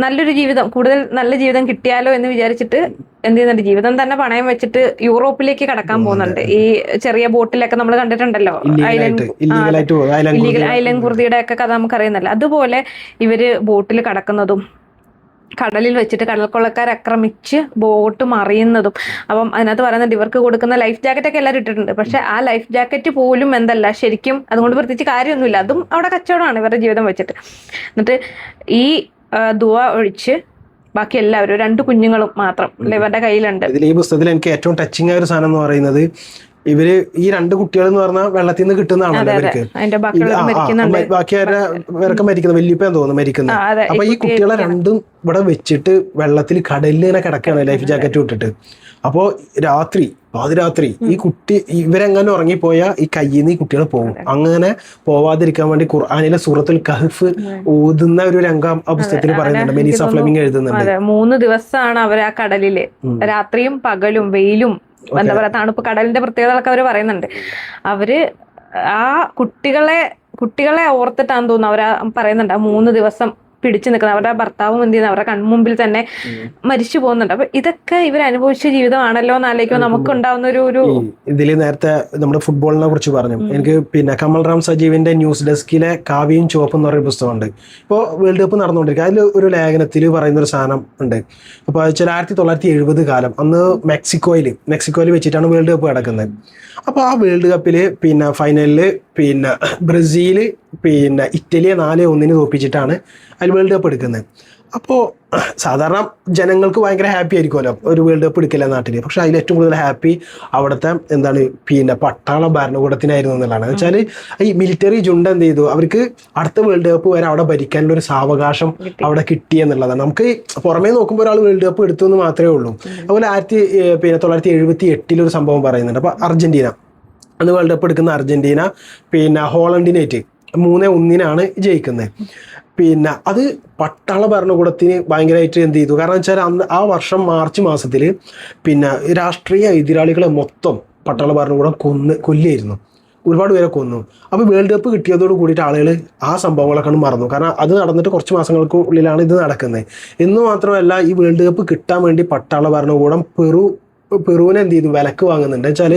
[SPEAKER 2] നല്ലൊരു ജീവിതം, കൂടുതൽ നല്ല ജീവിതം കിട്ടിയാലോ എന്ന് വിചാരിച്ചിട്ട് എന്ത് ചെയ്യുന്നുണ്ട്, ജീവിതം തന്നെ പണയം വെച്ചിട്ട് യൂറോപ്പിലേക്ക് കടക്കാൻ പോകുന്നുണ്ട്. ഈ ചെറിയ ബോട്ടിലൊക്കെ നമ്മൾ കണ്ടിട്ടുണ്ടല്ലോ, ഐലൻഡ് കുർദിയുടെ ഒക്കെ കഥ നമുക്കറിയുന്നല്ലോ. അതുപോലെ ഇവര് ബോട്ടിൽ കടക്കുന്നതും കടലിൽ വെച്ചിട്ട് കടൽക്കൊള്ളക്കാർ ആക്രമിച്ച് ബോട്ട് മറിയുന്നതും. അപ്പം അതിനകത്ത് പറയുന്നുണ്ട് ഇവർക്ക് കൊടുക്കുന്ന ലൈഫ് ജാക്കറ്റ് ഒക്കെ എല്ലാവരും ഇട്ടിട്ടുണ്ട്. പക്ഷെ ആ ലൈഫ് ജാക്കറ്റ് പോലും എന്തല്ല ശരിക്കും, അതുകൊണ്ട് പ്രത്യേകിച്ച് കാര്യമൊന്നുമില്ല. അതും അവിടെ കച്ചവടമാണ് ഇവരുടെ ജീവിതം വെച്ചിട്ട്. എന്നിട്ട് ഈ ദുആ ഒഴിച്ച് ബാക്കി എല്ലാവരും 2 കുഞ്ഞുങ്ങളും മാത്രം ഇവരുടെ കയ്യിലുണ്ട്.
[SPEAKER 1] ഈ പുസ്തകത്തിൽ എനിക്ക് ഏറ്റവും ടച്ചിങ് ആയ ഒരു സാധനം എന്ന് പറയുന്നത്, ഇവര് ഈ 2 കുട്ടികൾ എന്ന് പറഞ്ഞാൽ വെള്ളത്തിൽ നിന്ന് കിട്ടുന്നതാണല്ലോ അവർക്ക്. ബാക്കി ഇവരൊക്കെ മരിക്കുന്നത് വല്യപ്പയാന്ന് തോന്നുന്നു മരിക്കുന്നത്. അപ്പൊ ഈ കുട്ടികളെ 2 ഇവിടെ വെച്ചിട്ട് വെള്ളത്തിൽ കടലിൽ ഇങ്ങനെ കിടക്കുകയാണ് ലൈഫ് ജാക്കറ്റ് ഇട്ടിട്ട്. അപ്പോ പാതിരാത്രി ഈ കുട്ടി ഇവരെങ്ങനെ ഉറങ്ങിപ്പോയാൽ ഈ കയ്യിൽ നിന്ന് ഈ കുട്ടികൾ പോകും. അങ്ങനെ പോവാതിരിക്കാൻ വേണ്ടി ഖുർആനിലെ സൂറത്തുൽ കഹ്ഫ് ഓതുന്ന ഒരു രംഗം ആ പുസ്തകത്തിൽ പറയുന്നുണ്ട്. മെലിസ ഫ്ലെമിങ് എഴുതുന്നുണ്ട്.
[SPEAKER 2] 3 ദിവസമാണ് അവർ ആ കടലില്, രാത്രിയും പകലും വെയിലും എന്താ പറയാ തണുപ്പ്, കടലിന്റെ പ്രത്യേകതകളൊക്കെ അവര് പറയുന്നുണ്ട്. അവര് ആ കുട്ടികളെ ഓർത്തിട്ടാന്ന് തോന്നുന്നു അവര് പറയുന്നുണ്ട്. 3 ദിവസം പിടിച്ചു നിൽക്കുന്നത്, അവരുടെ ഭർത്താവും എന്ത് ചെയ്യുന്നത് അവരുടെ കൺമുമ്പിൽ തന്നെ മരിച്ചു പോകുന്നുണ്ട്. അപ്പൊ ഇതൊക്കെ ഇവർ അനുഭവിച്ച ജീവിതമാണല്ലോ എന്നാലേക്കും നമുക്ക് ഉണ്ടാവുന്ന ഒരു
[SPEAKER 1] ഇതില് നേരത്തെ നമ്മുടെ ഫുട്ബോളിനെ കുറിച്ച് പറഞ്ഞു. എനിക്ക് കമൽ റാം സജീവിന്റെ ന്യൂസ് ഡെസ്കിലെ കാവ്യയും ചുവപ്പ് എന്ന് പറയുന്ന പുസ്തകമുണ്ട്. ഇപ്പോൾ വേൾഡ് കപ്പ് നടന്നുകൊണ്ടിരിക്കുക. അതിൽ ഒരു ലേഖനത്തിൽ പറയുന്ന ഒരു സാധനം ഉണ്ട്. അപ്പോൾ 1970 കാലം, അന്ന് മെക്സിക്കോയിൽ വെച്ചിട്ടാണ് വേൾഡ് കപ്പ് നടക്കുന്നത്. അപ്പോൾ ആ വേൾഡ് കപ്പിൽ ഫൈനലില് ബ്രസീല് ഇറ്റലിയെ 4-1 തോപ്പിച്ചിട്ടാണ് അതിൽ വേൾഡ് കപ്പ് എടുക്കുന്നത്. അപ്പോൾ സാധാരണ ജനങ്ങൾക്ക് ഭയങ്കര ഹാപ്പി ആയിരിക്കുമല്ലോ ഒരു വേൾഡ് കപ്പ് എടുക്കില്ല നാട്ടിൽ. പക്ഷെ അതിൽ ഏറ്റവും കൂടുതൽ ഹാപ്പി അവിടുത്തെ പട്ടാള ഭരണകൂടത്തിനായിരുന്നു എന്നുള്ളതാണ്. വെച്ചാൽ ഈ മിലിറ്ററി ജുണ്ട എന്ത് ചെയ്തു, അവർക്ക് അടുത്ത വേൾഡ് കപ്പ് വരെ അവിടെ ഭരിക്കാനുള്ള ഒരു സാവകാശം അവിടെ കിട്ടി എന്നുള്ളതാണ്. നമുക്ക് പുറമേ നോക്കുമ്പോൾ ഒരാൾ വേൾഡ് കപ്പ് എടുത്തു എന്ന് മാത്രമേ ഉള്ളൂ. അതുപോലെ 1978 ഒരു സംഭവം പറയുന്നുണ്ട്. അപ്പോൾ അർജന്റീന, അന്ന് വേൾഡ് കപ്പ് എടുക്കുന്ന അർജന്റീന ഹോളണ്ടിനായിട്ട് 3-1 ജയിക്കുന്നത്. അത് പട്ടാള ഭരണകൂടത്തിന് ഭയങ്കരമായിട്ട് എന്ത് ചെയ്തു, കാരണം വെച്ചാൽ അന്ന് ആ വർഷം മാർച്ച് മാസത്തിൽ രാഷ്ട്രീയ എതിരാളികളെ മൊത്തം പട്ടാള ഭരണകൂടം കൊല്ലായിരുന്നു. ഒരുപാട് പേരെ കൊന്നു. അപ്പോൾ വേൾഡ് കപ്പ് കിട്ടിയതോട് കൂടിയിട്ട് ആളുകൾ ആ സംഭവങ്ങളൊക്കെ മറന്നു. കാരണം അത് നടന്നിട്ട് കുറച്ച് മാസങ്ങൾക്കുള്ളിലാണ് ഇത് നടക്കുന്നത്. എന്ന് മാത്രമല്ല ഈ വേൾഡ് കപ്പ് കിട്ടാൻ വേണ്ടി പട്ടാള ഭരണകൂടം പെറുവിനെ എന്ത് ചെയ്തു, വിലക്ക് വാങ്ങുന്നുണ്ട്. വെച്ചാൽ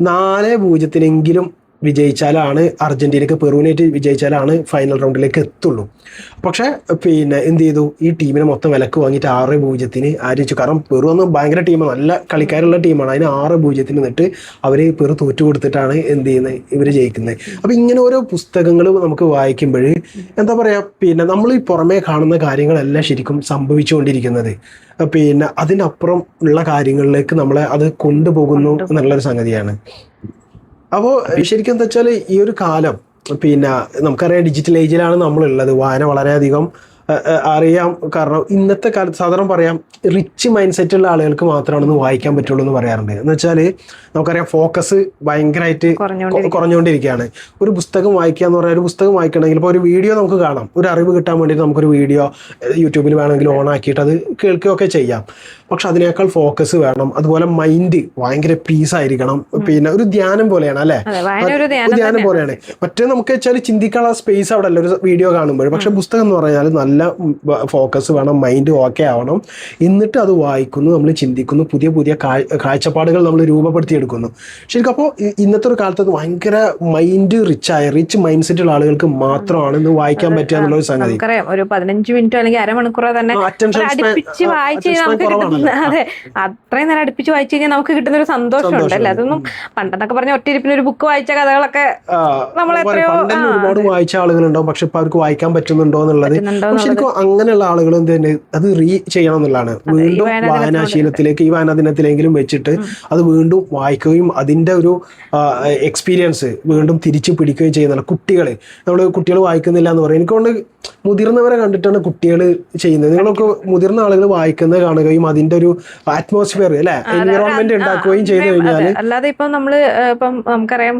[SPEAKER 1] 4-0 വിജയിച്ചാലാണ് അർജന്റീനക്ക് പെറുവിനായിട്ട് വിജയിച്ചാലാണ് ഫൈനൽ റൗണ്ടിലേക്ക് എത്തുള്ളൂ. പക്ഷേ പിന്നെ എന്ത് ചെയ്തു, ഈ ടീമിനെ മൊത്തം വിലക്ക് വാങ്ങിയിട്ട് 6-0 ആരിച്ചു. കാരണം പെറു ഒന്ന് ഭയങ്കര ടീമാണ്, നല്ല കളിക്കാരുള്ള ടീമാണ്. അതിന് 6-0 എന്നിട്ട് അവർ പെറു തോറ്റു കൊടുത്തിട്ടാണ് എന്ത് ചെയ്യുന്നത്, ഇവർ ജയിക്കുന്നത്. അപ്പം ഇങ്ങനെ ഓരോ പുസ്തകങ്ങൾ നമുക്ക് വായിക്കുമ്പോൾ എന്താ പറയുക, പിന്നെ നമ്മൾ ഈ പുറമേ കാണുന്ന കാര്യങ്ങളെല്ലാം ശരിക്കും സംഭവിച്ചുകൊണ്ടിരിക്കുന്നത് പിന്നെ അതിനപ്പുറം ഉള്ള കാര്യങ്ങളിലേക്ക് നമ്മളെ അത് കൊണ്ടുപോകുന്നു എന്നുള്ളൊരു സംഗതിയാണ്. അപ്പോൾ ശരിക്കും എന്താ വെച്ചാൽ ഈ ഒരു കാലം പിന്നെ നമുക്കറിയാം ഡിജിറ്റൽ ഏജിലാണ് നമ്മളുള്ളത്. വായന വളരെയധികം അറിയാം. കാരണം ഇന്നത്തെ കാലത്ത് സാധാരണ പറയാം റിച്ച് മൈൻഡ് സെറ്റ് ഉള്ള ആളുകൾക്ക് മാത്രമാണെന്ന് വായിക്കാൻ പറ്റുള്ളൂ എന്ന് പറയാറുണ്ട്. എന്ന് വെച്ചാൽ നമുക്കറിയാം ഫോക്കസ് ഭയങ്കരമായിട്ട് കുറഞ്ഞുകൊണ്ടിരിക്കുകയാണ്. ഒരു പുസ്തകം വായിക്കുക എന്ന് പറഞ്ഞാൽ, ഒരു പുസ്തകം വായിക്കണമെങ്കിൽ ഇപ്പോൾ ഒരു വീഡിയോ നമുക്ക് കാണാം, ഒരു അറിവ് കിട്ടാൻ വേണ്ടിയിട്ട് നമുക്കൊരു വീഡിയോ യൂട്യൂബിൽ വേണമെങ്കിൽ ഓൺ ആക്കിയിട്ട് അത് കേൾക്കുകയൊക്കെ ചെയ്യാം. പക്ഷെ അതിനേക്കാൾ ഫോക്കസ് വേണം. അതുപോലെ മൈൻഡ് ഭയങ്കര പീസ് ആയിരിക്കണം. പിന്നെ ഒരു ധ്യാനം പോലെയാണ് അല്ലേ, ധ്യാനം പോലെയാണ്. മറ്റേ നമുക്ക് വെച്ചാൽ ചിന്തിക്കാനുള്ള സ്പേസ് അവിടെ അല്ല ഒരു വീഡിയോ കാണുമ്പോൾ. പക്ഷെ പുസ്തകം എന്ന് പറഞ്ഞാൽ നല്ല ഫോക്കസ് വേണം, മൈൻഡ് ഓക്കെ ആവണം. എന്നിട്ട് അത് വായിക്കുന്നു, നമ്മൾ ചിന്തിക്കുന്നു, പുതിയ പുതിയ കാഴ്ചപ്പാടുകൾ നമ്മൾ രൂപപ്പെടുത്തിയെടുക്കുന്നു. ശരിക്കും അപ്പോൾ ഇന്നത്തെ ഒരു കാലത്ത് ഭയങ്കര മൈൻഡ് റിച്ച് മൈൻഡ് സെറ്റ് ഉള്ള ആളുകൾക്ക് മാത്രമാണ് ഇന്ന് വായിക്കാൻ പറ്റുക എന്നുള്ള ഒരു സംഗതി.
[SPEAKER 2] ഒരു 15 മിനിറ്റോ അല്ലെങ്കിൽ അരമണിക്കൂറോ തന്നെ അടുപ്പിച്ച് വായിച്ച് നമുക്ക് കിട്ടുന്ന, അതെ അത്രയും നേരം അടുപ്പിച്ച് വായിച്ചു കഴിഞ്ഞാൽ നമുക്ക് കിട്ടുന്ന ഒരു സന്തോഷമുണ്ട് അല്ലേ. അതൊന്നും പണ്ടെന്നൊക്കെ പറഞ്ഞ ഒറ്റയിരിപ്പിന് ഒരു ബുക്ക് വായിച്ച കഥകളൊക്കെ
[SPEAKER 1] ഒരുപാട് വായിച്ച ആളുകളുണ്ടാവും. പക്ഷെ ഇപ്പൊ അവർക്ക് വായിക്കാൻ പറ്റുന്നുണ്ടോ എന്നുള്ളത് ശരിക്കും അങ്ങനെയുള്ള ആളുകൾ എന്ത് തന്നെ അത് ചെയ്യണം എന്നുള്ളതാണ്. വീണ്ടും വായനാശീലത്തിലേക്ക് ഈ വായനാ ദിനത്തിലെങ്കിലും വെച്ചിട്ട് അത് വീണ്ടും വായിക്കുകയും അതിന്റെ ഒരു എക്സ്പീരിയൻസ് വീണ്ടും തിരിച്ചു പിടിക്കുകയും ചെയ്യുന്നില്ല. കുട്ടികൾ വായിക്കുന്നില്ല എന്ന് പറയും. എനിക്കൊണ്ട് മുതിർന്നവരെ കണ്ടിട്ടാണ് കുട്ടികൾ ചെയ്യുന്നത്. നിങ്ങളൊക്കെ മുതിർന്ന ആളുകൾ വായിക്കുന്നത് കാണുകയും അതിന്റെ ഒരു അറ്റ്മോസ്ഫിയർ അല്ലെ എൻവിറോൺമെന്റ് ഉണ്ടാക്കുകയും ചെയ്തു കഴിഞ്ഞാൽ.
[SPEAKER 2] അല്ലാതെ ഇപ്പം നമ്മള് ഇപ്പം നമുക്കറിയാം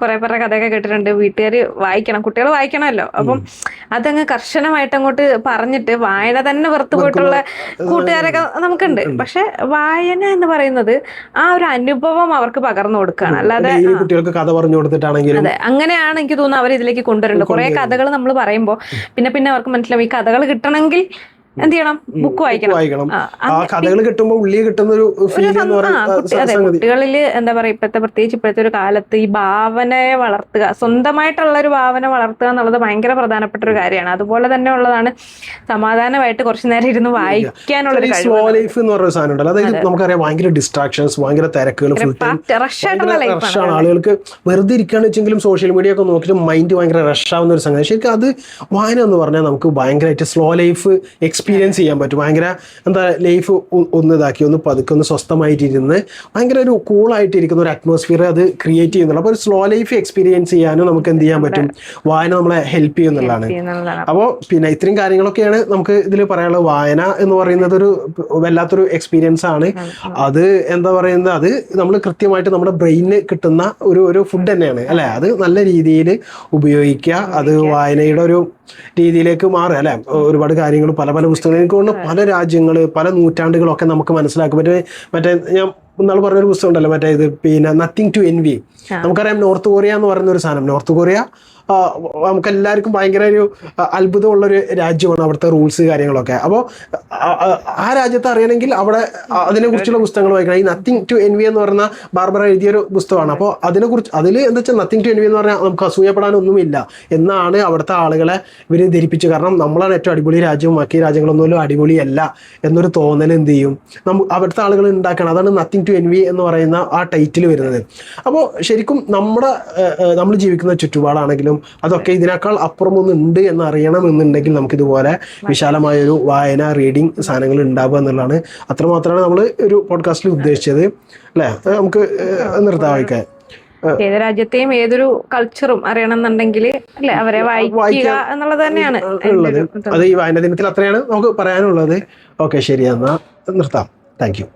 [SPEAKER 2] കുറെ പേരുടെ കഥയൊക്കെ കേട്ടിട്ടുണ്ട്, വീട്ടുകാര് വായിക്കണം, കുട്ടികൾ വായിക്കണമല്ലോ. അപ്പം അതങ്ങ് കർശനമായിട്ട് അങ്ങോട്ട് പറഞ്ഞിട്ട് വായന തന്നെ വെറുത്തു പോയിട്ടുള്ള കൂട്ടുകാരൊക്കെ നമുക്കുണ്ട്. പക്ഷെ വായന എന്ന് പറയുന്നത് ആ ഒരു അനുഭവം അവർക്ക് പകർന്നു കൊടുക്കുകയാണ്. അല്ലാതെ
[SPEAKER 1] കുട്ടികൾക്ക് കഥ പറഞ്ഞു കൊടുത്തിട്ടാണെങ്കിലും
[SPEAKER 2] അതെ അങ്ങനെയാണ് എനിക്ക് തോന്നുന്നത് അവർ ഇതിലേക്ക് കൊണ്ടുവരുന്നുണ്ട്. കുറെ കഥകൾ നമ്മൾ പറയുമ്പോൾ പിന്നെ അവർക്ക് മനസ്സിലാവും ഈ കഥകൾ കിട്ടണമെങ്കിൽ എന്ത് ചെയ്യണം, ബുക്ക് വായിക്കണം.
[SPEAKER 1] ആ കഥകൾ കിട്ടുമ്പോൾ ഉള്ളിൽ കിട്ടുന്ന ഒരു
[SPEAKER 2] അതെ കുട്ടികളിൽ എന്താ പറയാ പ്രത്യേകിച്ച് ഇപ്പോഴത്തെ ഒരു കാലത്ത് ഈ ഭാവനയെ വളർത്തുക, സ്വന്തമായിട്ടുള്ള ഒരു ഭാവന വളർത്തുക എന്നുള്ളത് ഭയങ്കര പ്രധാനപ്പെട്ട ഒരു കാര്യമാണ്. അതുപോലെ തന്നെ ഉള്ളതാണ് സമാധാനമായിട്ട് കുറച്ചു നേരം ഇരുന്ന് വായിക്കാനുള്ള ഒരു
[SPEAKER 1] സ്ലോ ലൈഫ് എന്ന് പറഞ്ഞ സാധനം ഉണ്ടല്ലോ. അതായത് നമുക്കറിയാം ഭയങ്കര ഡിസ്ട്രാക്ഷൻസ്, ഭയങ്കര തിരക്കുകൾ, റഷാണ്. ആളുകൾക്ക് വെറുതെ ഇരിക്കുകയാണെന്ന് വെച്ചെങ്കിലും സോഷ്യൽ മീഡിയ ഒക്കെ നോക്കിയിട്ട് മൈൻഡ് ഭയങ്കര റഷ് ആവുന്ന ഒരു സംഗതി. ശരിക്കും അത് വായന എന്ന് പറഞ്ഞാൽ നമുക്ക് ഭയങ്കരമായിട്ട് സ്ലോ ലൈഫ് എക്സ്പീരിയൻസ് ചെയ്യാൻ പറ്റും. ഭയങ്കര എന്താ ലൈഫ് ഒന്ന് ഇതാക്കി ഒന്ന് പതുക്കെ ഒന്ന് സ്വസ്ഥമായിട്ടിരുന്ന് ഭയങ്കര ഒരു കൂളായിട്ടിരിക്കുന്ന ഒരു അറ്റ്മോസ്ഫിയർ അത് ക്രിയേറ്റ് ചെയ്യുന്നുള്ളൂ. അപ്പോൾ ഒരു സ്ലോ ലൈഫ് എക്സ്പീരിയൻസ് ചെയ്യാനും നമുക്ക് എന്ത് ചെയ്യാൻ പറ്റും, വായന നമ്മളെ ഹെൽപ്പ് ചെയ്യുന്നുള്ളതാണ്. അപ്പോൾ പിന്നെ ഇത്രയും കാര്യങ്ങളൊക്കെയാണ് നമുക്ക് ഇതിൽ പറയാനുള്ളത്. വായന എന്ന് പറയുന്നത് ഒരു വല്ലാത്തൊരു എക്സ്പീരിയൻസ് ആണ്. അത് എന്താ പറയുന്നത്, അത് നമ്മൾ കൃത്യമായിട്ട് നമ്മുടെ ബ്രെയിനിന് കിട്ടുന്ന ഒരു ഫുഡ് തന്നെയാണ് അല്ലെ. അത് നല്ല രീതിയിൽ ഉപയോഗിക്കുക, അത് വായനയുടെ ഒരു രീതിയിലേക്ക് മാറുക അല്ലെ. ഒരുപാട് കാര്യങ്ങൾ പല പുസ്തകങ്ങൾ എനിക്ക് തോന്നുന്നു പല രാജ്യങ്ങൾ പല നൂറ്റാണ്ടുകളൊക്കെ നമുക്ക് മനസ്സിലാക്കും. മറ്റേ ഞാൻ ഇന്നാൾ പറഞ്ഞൊരു പുസ്തകം ഉണ്ടല്ലോ, മറ്റേ ഇത് പിന്നെ നത്തിങ് ടു എൻവി. നമുക്കറിയാം നോർത്ത് കൊറിയ എന്ന് പറയുന്ന ഒരു സാധനം. നോർത്ത് കൊറിയ നമുക്ക് എല്ലാവർക്കും ഭയങ്കര ഒരു അത്ഭുതമുള്ളൊരു രാജ്യമാണ്, അവിടുത്തെ റൂൾസ് കാര്യങ്ങളൊക്കെ. അപ്പോൾ ആ രാജ്യത്തെ അറിയണമെങ്കിൽ അവിടെ അതിനെക്കുറിച്ചുള്ള പുസ്തകങ്ങൾ വായിക്കണം. ഈ നത്തിങ് ടു എൻവി എന്ന് പറയുന്ന ബാർബറ എഴുതിയൊരു പുസ്തകമാണ്. അപ്പോൾ അതിനെക്കുറിച്ച് അതിൽ എന്താ വെച്ചാൽ നത്തിങ് ടു എൻവി എന്ന് പറഞ്ഞാൽ നമുക്ക് അസൂയപ്പെടാനൊന്നുമില്ല എന്നാണ് അവിടുത്തെ ആളുകളെ ഇവർ ധരിപ്പിച്ചു. കാരണം നമ്മളാണ് ഏറ്റവും അടിപൊളി രാജ്യം, ബാക്കി രാജ്യങ്ങളൊന്നും അടിപൊളിയല്ല എന്നൊരു തോന്നൽ എന്ത് ചെയ്യും അവിടുത്തെ ആളുകൾ ഉണ്ടാക്കണം. അതാണ് നത്തിങ് ടു എൻവി എന്ന് പറയുന്ന ആ ടൈറ്റിൽ വരുന്നത്. അപ്പോൾ ശരിക്കും നമ്മൾ ജീവിക്കുന്ന ചുറ്റുപാടാണെങ്കിലും അതൊക്കെ ഇതിനേക്കാൾ അപ്പുറം ഒന്നുണ്ട് എന്ന് അറിയണമെന്നുണ്ടെങ്കിൽ നമുക്കിതുപോലെ വിശാലമായൊരു വായന റീഡിങ് സാധനങ്ങൾ ഉണ്ടാവുക എന്നുള്ളതാണ്. അത്രമാത്രമാണ് നമ്മൾ ഒരു പോഡ്കാസ്റ്റിൽ ഉദ്ദേശിച്ചത് അല്ലേ. നമുക്ക് നിർത്താൻ വായിക്കാൻ
[SPEAKER 2] ഏത് രാജ്യത്തെയും ഏതൊരു കൾച്ചറും അറിയണമെന്നുണ്ടെങ്കിൽ അല്ലെ അവരെ വായിക്കുക എന്നുള്ളത് തന്നെയാണ്
[SPEAKER 1] ഉള്ളത്. അത് ഈ വായന ദിനത്തിൽ അത്രയാണ് നമുക്ക് പറയാനുള്ളത്. ഓക്കെ, ശരി, എന്നാൽ നിർത്താം. Thank you.